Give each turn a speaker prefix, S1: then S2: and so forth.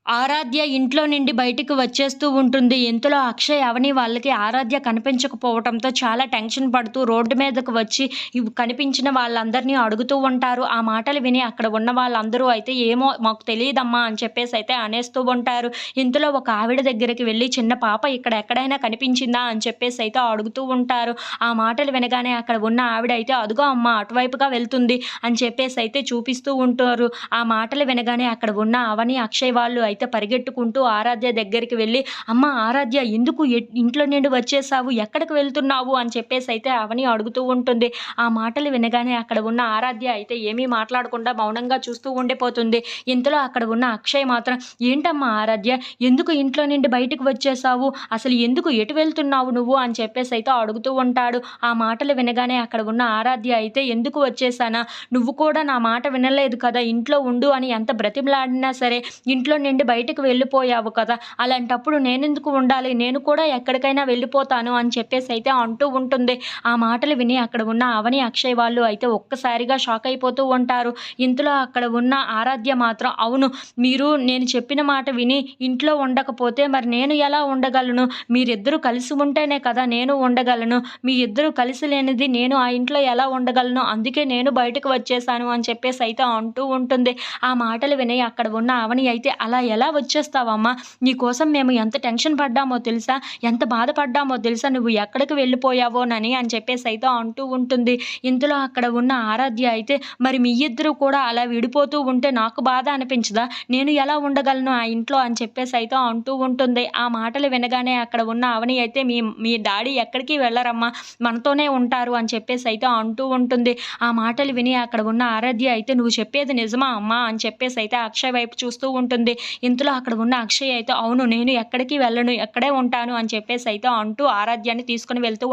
S1: ఆరాధ్య ఇంట్లో నుండి బయటికి వచ్చేస్తూ ఉంటుంది. ఇంతలో అక్షయ్, అవని వాళ్ళకి ఆరాధ్య కనిపించకపోవటంతో చాలా టెన్షన్ పడుతూ రోడ్డు మీదకు వచ్చి కనిపించిన వాళ్ళందరినీ అడుగుతూ ఉంటారు. ఆ మాటలు విని అక్కడ ఉన్న వాళ్ళందరూ అయితే "ఏమో మాకు తెలీదమ్మా" అని చెప్పేసైతే అనేస్తూ ఉంటారు. ఇంతలో ఒక ఆవిడ దగ్గరికి వెళ్లి "చిన్న పాప ఇక్కడ ఎక్కడైనా కనిపించిందా?" అని చెప్పేసైతే అడుగుతూ ఉంటారు. ఆ మాటలు వినగానే అక్కడ ఉన్న ఆవిడ అయితే "అదుగో అమ్మ అటువైపుగా వెళ్తుంది" అని చెప్పేసైతే చూపిస్తూ ఉంటారు. ఆ మాటలు వినగానే అక్కడ ఉన్న అవని, అక్షయ్ వాళ్ళు అయితే పరిగెట్టుకుంటూ ఆరాధ్య దగ్గరికి వెళ్ళి "అమ్మ ఆరాధ్య, ఎందుకు ఇంట్లో నుండి వచ్చేసావు? ఎక్కడికి వెళ్తున్నావు?" అని చెప్పేసైతే అవని అడుగుతూ ఉంటుంది. ఆ మాటలు వినగానే అక్కడ ఉన్న ఆరాధ్య అయితే ఏమీ మాట్లాడకుండా మౌనంగా చూస్తూ ఉండిపోతుంది. ఇంతలో అక్కడ ఉన్న అక్షయ్ మాత్రం "ఏంటమ్మా ఆరాధ్య, ఎందుకు ఇంట్లో నుండి బయటకు వచ్చేసావు? అసలు ఎందుకు, ఎటు వెళ్తున్నావు నువ్వు?" అని చెప్పేసైతే అడుగుతూ ఉంటాడు. ఆ మాటలు వినగానే అక్కడ ఉన్న ఆరాధ్య అయితే "ఎందుకు వచ్చేసానా? నువ్వు కూడా నా మాట వినలేదు కదా! ఇంట్లో ఉండు అని ఎంత బ్రతిమలాడినా సరే ఇంట్లో నుండి బయటకు వెళ్ళిపోయావు కదా! అలాంటప్పుడు నేనెందుకు ఉండాలి? నేను కూడా ఎక్కడికైనా వెళ్ళిపోతాను" అని చెప్పేసైతే అంటూ ఉంటుంది. ఆ మాటలు విని అక్కడ ఉన్న అవని, అక్షయ్ వాళ్ళు అయితే ఒక్కసారిగా షాక్ అయిపోతూ ఉంటారు. ఇంతలో అక్కడ ఉన్న ఆరాధ్య మాత్రం "అవును, మీరు నేను చెప్పిన మాట విని ఇంట్లో ఉండకపోతే మరి నేను ఎలా ఉండగలను? మీరిద్దరూ కలిసి ఉంటేనే కదా నేను ఉండగలను. మీ ఇద్దరు కలిసి లేనిది నేను ఆ ఇంట్లో ఎలా ఉండగలను? అందుకే నేను బయటకు వచ్చేసాను" అని చెప్పేసైతే అంటూ ఉంటుంది. ఆ మాటలు విని అక్కడ ఉన్న అవని అయితే "అలా ఎలా వచ్చేస్తావమ్మా? నీకోసం మేము ఎంత టెన్షన్ పడ్డామో తెలుసా? ఎంత బాధపడ్డామో తెలుసా? నువ్వు ఎక్కడికి వెళ్ళిపోయావోనని" అని చెప్పేసైతే అంటూ ఉంటుంది. ఇంతలో అక్కడ ఉన్న ఆరాధ్య అయితే "మరి మీ ఇద్దరు కూడా అలా విడిపోతూ ఉంటే నాకు బాధ అనిపించదా? నేను ఎలా ఉండగలను ఆ ఇంట్లో" అని చెప్పేసైతే అంటూ ఉంటుంది. ఆ మాటలు వినగానే అక్కడ ఉన్న అవని అయితే "మీ మీ డాడీ ఎక్కడికి వెళ్ళరమ్మా, మనతోనే ఉంటారు" అని చెప్పేసైతే అంటూ ఉంటుంది. ఆ మాటలు విని అక్కడ ఉన్న ఆరాధ్య అయితే "నువ్వు చెప్పేది నిజమా అమ్మా?" అని చెప్పేసైతే అక్షయ్ వైపు చూస్తూ ఉంటుంది. ఇంతలో అక్కడ ఉన్న అక్షయ్ అయితే "అవును, నేను ఎక్కడికి వెళ్ళను, ఇక్కడే ఉంటాను" అని చెప్పేసైతే అంటూ ఆరాధ్యాన్ని తీసుకొని వెళ్తూ